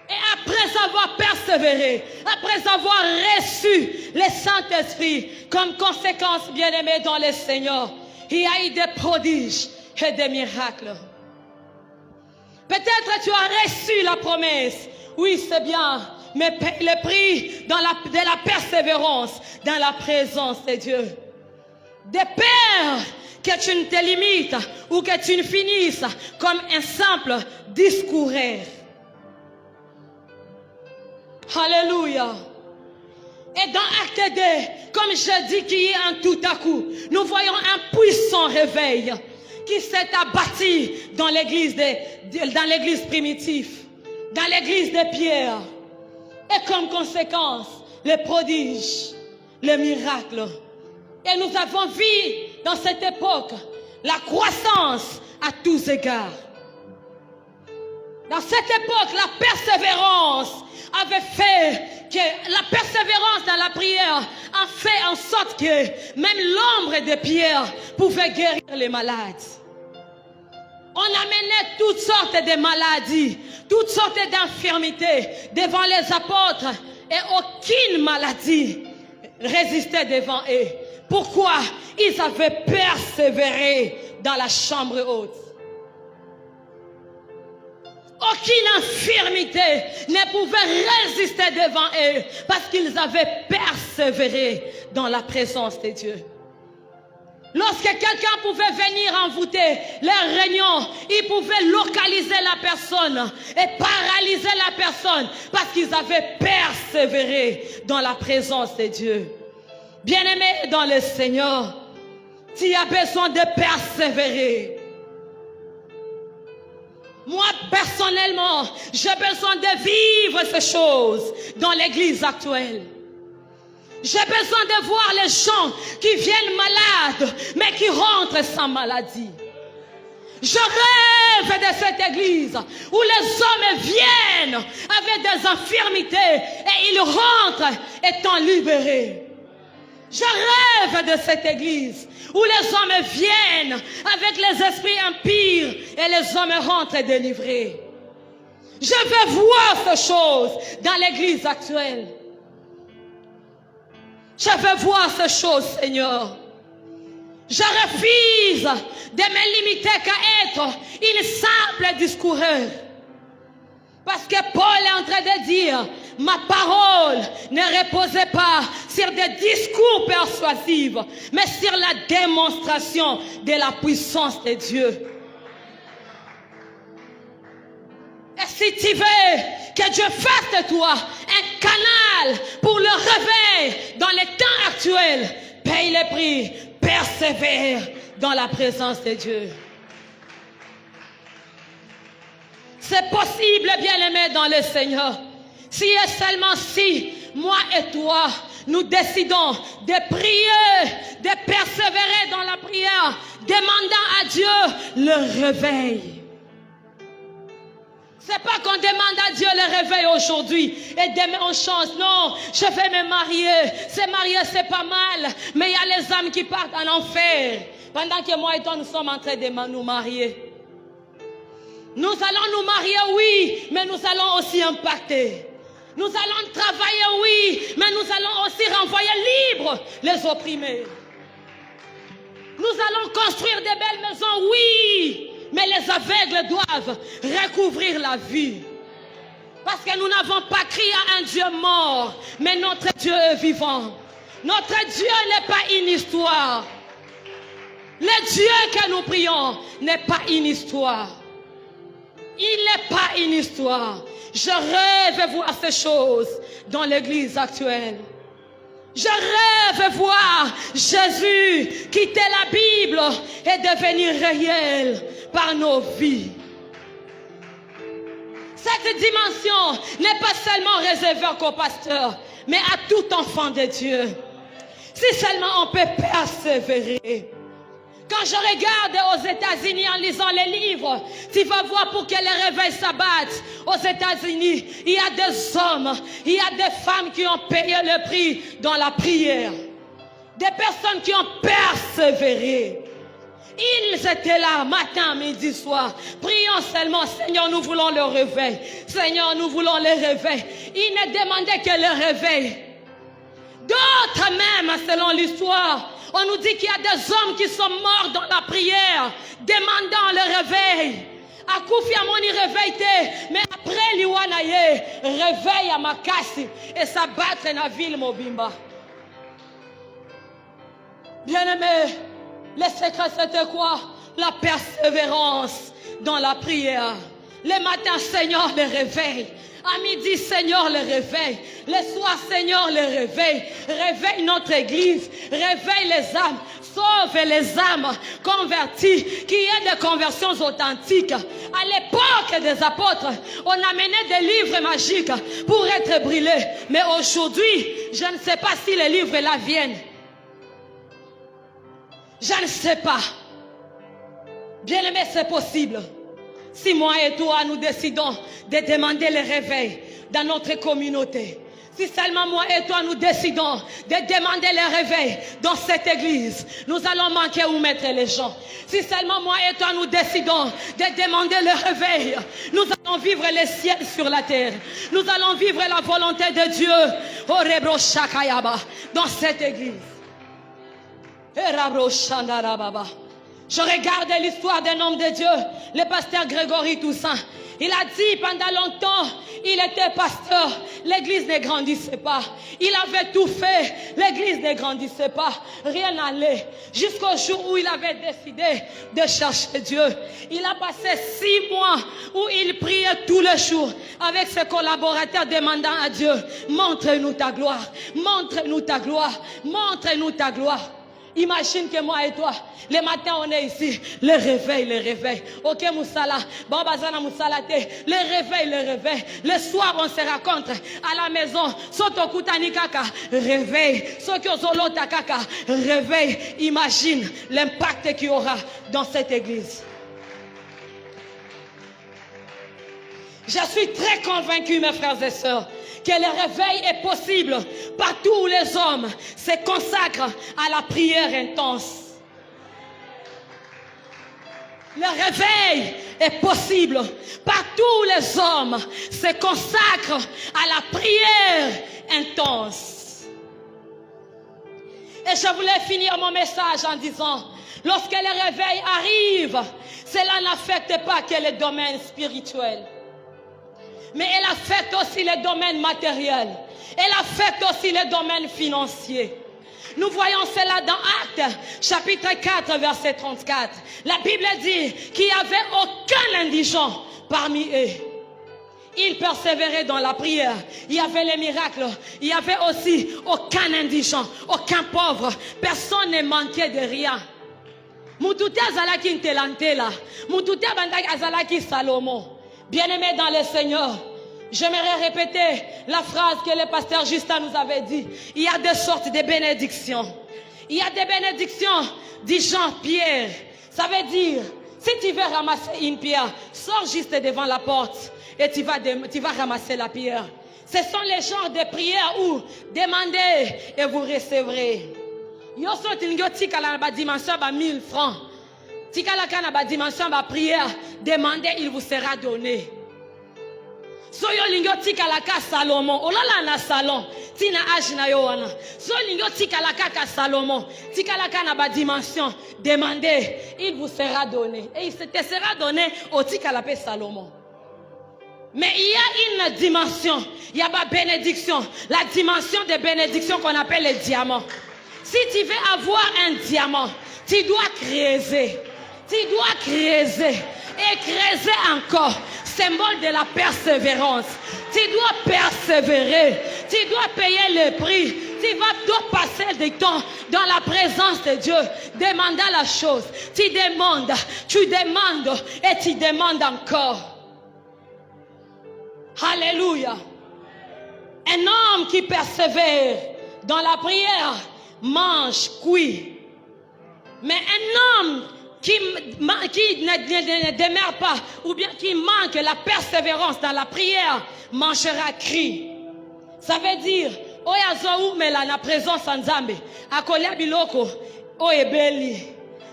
Et après avoir persévéré, après avoir reçu le Saint-Esprit, comme conséquence bien-aimée dans le Seigneur, il y a eu des prodiges et des miracles. Peut-être tu as reçu la promesse. Oui, c'est bien. Mais paye le prix de la persévérance dans la présence de Dieu. De peur que tu ne te limites ou que tu ne finisses comme un simple discours. Alléluia. Et dans Acte 2, comme je dis qu'il y a un tout à coup, nous voyons un puissant réveil qui s'est abattu dans l'église primitive, dans l'église de Pierre. Et comme conséquence, les prodiges, les miracles. Et nous avons vu dans cette époque la croissance à tous égards. Dans cette époque, la persévérance avait fait que la persévérance dans la prière a fait en sorte que même l'ombre des pierres pouvait guérir les malades. On amenait toutes sortes de maladies, toutes sortes d'infirmités devant les apôtres et aucune maladie résistait devant eux. Pourquoi? Ils avaient persévéré dans la chambre haute. Aucune infirmité ne pouvait résister devant eux parce qu'ils avaient persévéré dans la présence de Dieu. Lorsque quelqu'un pouvait venir envoûter leur réunion, ils pouvaient localiser la personne et paralyser la personne parce qu'ils avaient persévéré dans la présence de Dieu. Bien-aimé dans le Seigneur, tu as besoin de persévérer. Moi, personnellement, j'ai besoin de vivre ces choses dans l'église actuelle. J'ai besoin de voir les gens qui viennent malades, mais qui rentrent sans maladie. Je rêve de cette église où les hommes viennent avec des infirmités et ils rentrent étant libérés. Je rêve de cette église où les hommes viennent avec les esprits impurs et les hommes rentrent délivrés. Je veux voir ces choses dans l'église actuelle. Je veux voir ces choses, Seigneur. Je refuse de me limiter qu'à être une simple discoureur. Parce que Paul est en train de dire, ma parole ne reposait pas sur des discours persuasifs, mais sur la démonstration de la puissance de Dieu. Et si tu veux que Dieu fasse de toi un canal pour le réveil dans les temps actuels, paye le prix, persévère dans la présence de Dieu. C'est possible, bien-aimé dans le Seigneur. Si et seulement si, moi et toi, nous décidons de prier, de persévérer dans la prière, demandant à Dieu le réveil. C'est pas qu'on demande à Dieu le réveil aujourd'hui et demain on change. Non, je vais me marier. Se marier, c'est pas mal. Mais il y a les âmes qui partent en enfer. Pendant que moi et toi, nous sommes en train de nous marier. Nous allons nous marier, oui, mais nous allons aussi impacter. Nous allons travailler, oui, mais nous allons aussi renvoyer libres les opprimés. Nous allons construire des belles maisons, oui, mais les aveugles doivent recouvrir la vue. Parce que nous n'avons pas crié à un Dieu mort, mais notre Dieu est vivant. Notre Dieu n'est pas une histoire. Le Dieu que nous prions n'est pas une histoire. Il n'est pas une histoire. Je rêve voir ces choses dans l'église actuelle. Je rêve voir Jésus quitter la Bible et devenir réel par nos vies. Cette dimension n'est pas seulement réservée qu'aux pasteurs, mais à tout enfant de Dieu. Si seulement on peut persévérer. Quand je regarde aux États-Unis en lisant les livres, tu vas voir pour que les réveils s'abattent. Aux États-Unis, il y a des hommes, il y a des femmes qui ont payé le prix dans la prière. Des personnes qui ont persévéré. Ils étaient là matin, midi, soir. Prions seulement, Seigneur, nous voulons le réveil. Seigneur, nous voulons le réveil. Ils ne demandaient que le réveil. D'autres même, selon l'histoire, on nous dit qu'il y a des hommes qui sont morts dans la prière, demandant le réveil. À Koufi Amoni réveillé, mais après l'Iwanaye, réveil à Makassi et s'abattre dans la ville Mobimba. Bien-aimé, le secret c'était quoi? La persévérance dans la prière. Le matin, Seigneur, le réveil. À midi, Seigneur, le réveil. Le soir, Seigneur, le réveil. Réveille notre église. Réveille les âmes. Sauve les âmes converties. Qu'il y ait des conversions authentiques. À l'époque des apôtres, on amenait des livres magiques pour être brûlés. Mais aujourd'hui, je ne sais pas si les livres là viennent. Je ne sais pas. Bien-aimés, c'est possible. Si moi et toi, nous décidons de demander le réveil dans notre communauté. Si seulement moi et toi, nous décidons de demander le réveil dans cette église, nous allons manquer où mettre les gens. Si seulement moi et toi, nous décidons de demander le réveil, nous allons vivre le ciel sur la terre. Nous allons vivre la volonté de Dieu dans cette église. Je regarde l'histoire d'un homme de Dieu, le pasteur Grégory Toussaint. Il a dit pendant longtemps, il était pasteur, l'église ne grandissait pas. Il avait tout fait, l'église ne grandissait pas. Rien n'allait. Jusqu'au jour où il avait décidé de chercher Dieu. Il a passé 6 mois où il priait tous les jours avec ses collaborateurs demandant à Dieu, montre-nous ta gloire, montre-nous ta gloire, montre-nous ta gloire. Imagine que moi et toi, le matin on est ici, le réveil. Ok Moussala, Babazana Moussalate, le réveil. Le soir on se rencontre à la maison, Soto Kutani Kaka, réveil. Sokyo Zolo Takaka, réveil. Imagine l'impact qu'il y aura dans cette église. Je suis très convaincu, mes frères et sœurs, que le réveil est possible partout où les hommes se consacrent à la prière intense. Le réveil est possible partout où les hommes se consacrent à la prière intense. Et je voulais finir mon message en disant, lorsque le réveil arrive, cela n'affecte pas que le domaine spirituel. Mais elle affecte aussi les domaines matériels. Elle affecte aussi les domaines financiers. Nous voyons cela dans Actes, chapitre 4, verset 34. La Bible dit qu'il n'y avait aucun indigent parmi eux. Ils persévéraient dans la prière. Il y avait les miracles. Il n'y avait aussi aucun indigent, aucun pauvre. Personne ne manquait de rien. Moutouté azalaki ntelantela. Moutouté bandaki azalaki Salomon. Bien-aimés dans le Seigneur, j'aimerais répéter la phrase que le pasteur Justin nous avait dit. Il y a deux sortes de bénédictions. Il y a des bénédictions, dit Jean-Pierre. Ça veut dire, si tu veux ramasser une pierre, sors juste devant la porte et tu vas ramasser la pierre. Ce sont les genres de prières où demandez et vous recevrez. Yo sorti ngoti kala ba dimension ba 1000 francs. Tikala kana ba dimension ba prière, demandez, il vous sera donné. Soyo lingo tikala ka Salomon, olala na salon, tina ajina yo wana. So lingo tikala ka Salomon, tikala kana ba dimension, demandez, il vous sera donné. Et il te sera donné au tikala pe Salomon. Mais il y a une dimension, il y a ma bénédiction, la dimension de bénédiction qu'on appelle le diamant. Si tu veux avoir un diamant, tu dois creuser. Tu dois creuser et creuser encore, symbole de la persévérance. Tu dois persévérer, tu dois payer le prix, dois passer du temps dans la présence de Dieu, demandant la chose. Tu demandes et tu demandes encore. Alléluia. Un homme qui persévère dans la prière mange, cuit. Mais un homme qui ne demeure pas, ou bien qui manque la persévérance dans la prière, mangera cri. Ça veut dire, oya zo umela na présence nzambe, akolia biloko oyebeli.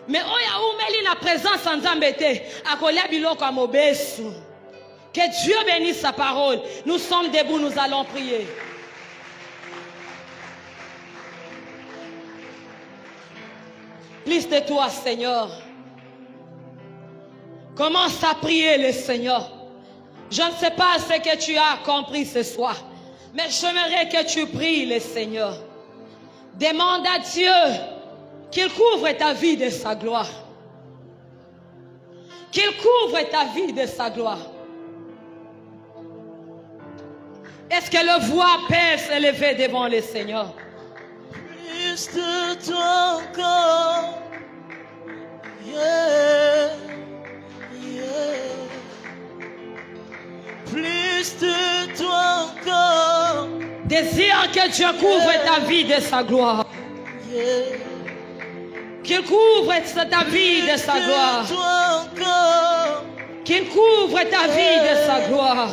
Mais oya umeli na présence nzambe te, akolia biloko amobesu. Que Dieu bénisse sa parole. Nous sommes debout, nous allons prier. Plus de toi, Seigneur. Commence à prier le Seigneur. Je ne sais pas ce que tu as compris ce soir, mais j'aimerais que tu pries le Seigneur. Demande à Dieu qu'il couvre ta vie de sa gloire. Qu'il couvre ta vie de sa gloire. Est-ce que le voix peut s'élever devant le Seigneur? Plus de toi encore. Yeah. Plus de toi encore. Désire que Dieu couvre ta vie de sa gloire. Yeah. Qu'il couvre ta vie de sa gloire. Plus de toi encore. Qu'il couvre ta vie de sa gloire.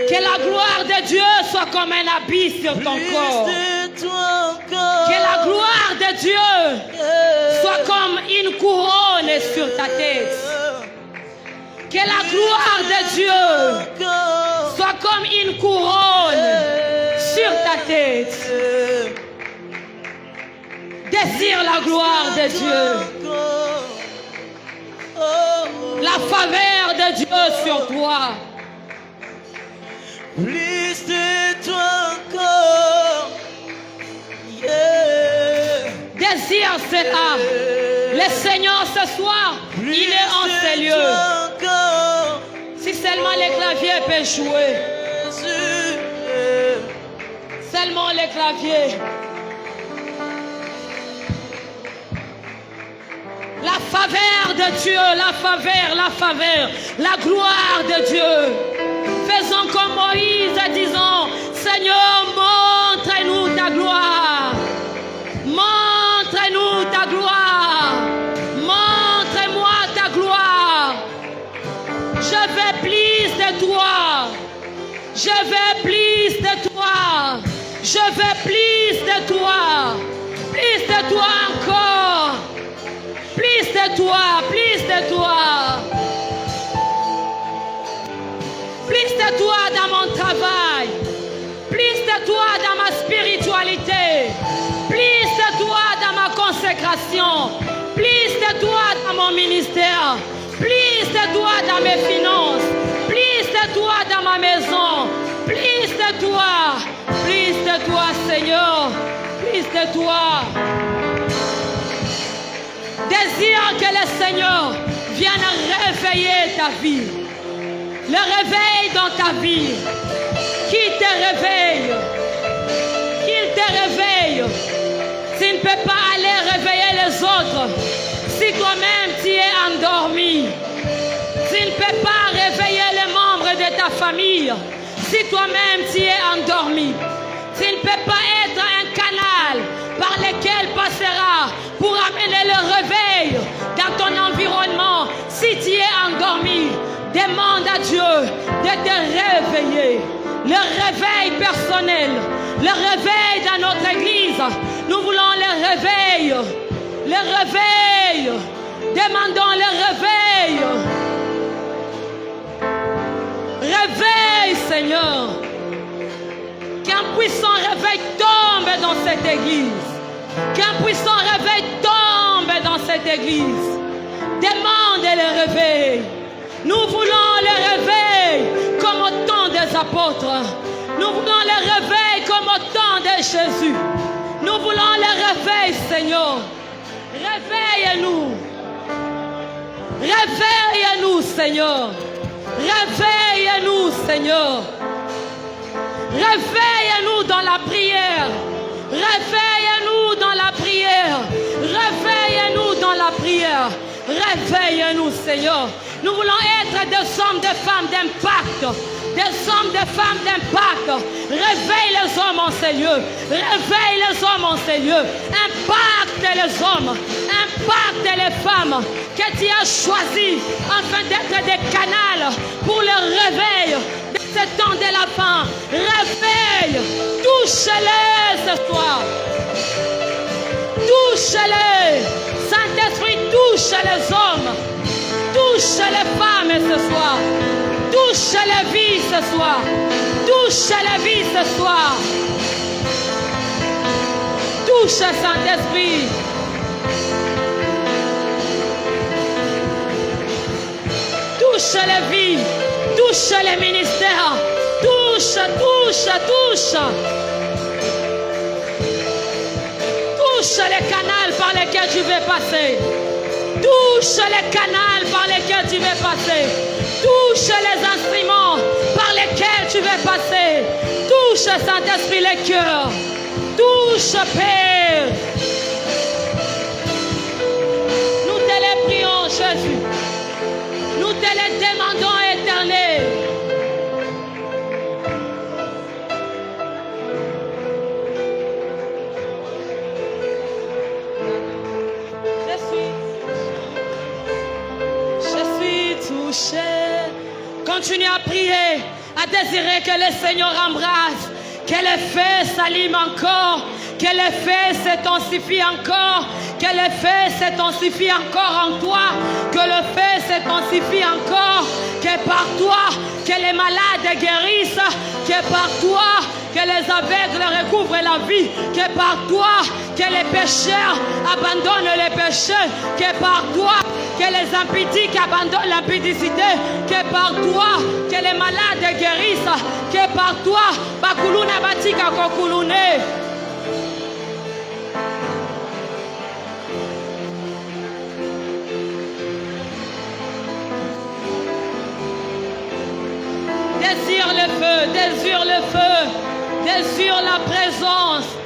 Que la gloire de Dieu soit comme un habit sur ton corps. Plus de toi encore. Que la gloire de Dieu soit comme une couronne sur ta tête. Que la gloire de Dieu soit comme une couronne sur ta tête. Désire la gloire de Dieu. La faveur de Dieu sur toi. Plus de toi encore. Désire cela. Le Seigneur ce soir, il est en ces lieux. Si seulement les claviers peuvent jouer. Seulement les claviers. La faveur de Dieu, la faveur, la gloire de Dieu. Faisons comme Moïse, disons, Seigneur, montre-nous ta gloire. Montre-nous ta gloire. Montre-moi ta gloire. Je veux plus de toi. Je veux plus de toi. Je veux plus de toi. Plus de toi encore. Plus de toi, plus de toi. Plus de toi dans mon travail. Plus de toi dans ma spiritualité. Plus de toi dans ma consécration. Plus de toi dans mon ministère. Plus de toi dans mes finances. Plus de toi dans ma maison. Plus de toi. Plus de toi, Seigneur. Plus de toi. Désire que le Seigneur vienne réveiller ta vie. Le réveil dans ta vie. Qu'il te réveille. Qu'il te réveille. Tu ne peux pas aller réveiller les autres si toi-même tu es endormi. Tu ne peux pas réveiller les membres de ta famille si toi-même tu es endormi. Tu ne peux pas être un canal par lequel passera pour amener le réveil dans ton environnement si tu es endormi. Demande à Dieu de te réveiller. Le réveil personnel, le réveil dans notre église. Nous voulons le réveil. Le réveil. Demandons le réveil. Réveil, Seigneur. Qu'un puissant réveil tombe dans cette église. Qu'un puissant réveil tombe dans cette église. Demande le réveil. Nous voulons le réveil comme au temps des apôtres. Nous voulons le réveil comme au temps de Jésus. Nous voulons le réveil, Seigneur. Réveille-nous. Réveille-nous, Seigneur. Réveille-nous, Seigneur. Réveille-nous dans la prière. Réveille-nous dans la prière. Réveille-nous dans la prière. Réveille-nous, Seigneur. Nous voulons être des hommes, des femmes d'impact. Des hommes, des femmes d'impact. Réveille les hommes en ces lieux. Réveille les hommes en ces lieux. Impacte les hommes. Impacte les femmes que tu as choisis afin d'être des canaux pour le réveil de ce temps de la fin. Réveille. Touche-les ce soir. Touche-les. Saint-Esprit, touche les hommes. Touche les femmes ce soir. Touche les vies ce soir. Touche les vies ce soir. Touche Saint-Esprit. Touche les vies. Touche les ministères. Touche, touche, touche. Touche les canaux par lesquels tu veux passer. Touche les canaux par lesquels tu veux passer. Touche les instruments par lesquels tu veux passer. Touche, Saint-Esprit, les cœurs. Touche, Père. Nous te les prions, Jésus. Nous te les demandons, Éternel. continue à prier, à désirer que le Seigneur embrasse, que les feux s'allument encore, que les feux s'intensifient encore, que les feux s'intensifient encore en toi, que le feu s'intensifie encore, que par toi, que les malades guérissent, que par toi, que les aveugles recouvrent la vie, que par toi, que les pécheurs abandonnent les péchés, que par toi, que les impudiques abandonnent l'impudicité, que par toi, que les malades guérissent, que par toi, bakuluna batika kokulune. Désire le feu, désire le feu, désire la présence.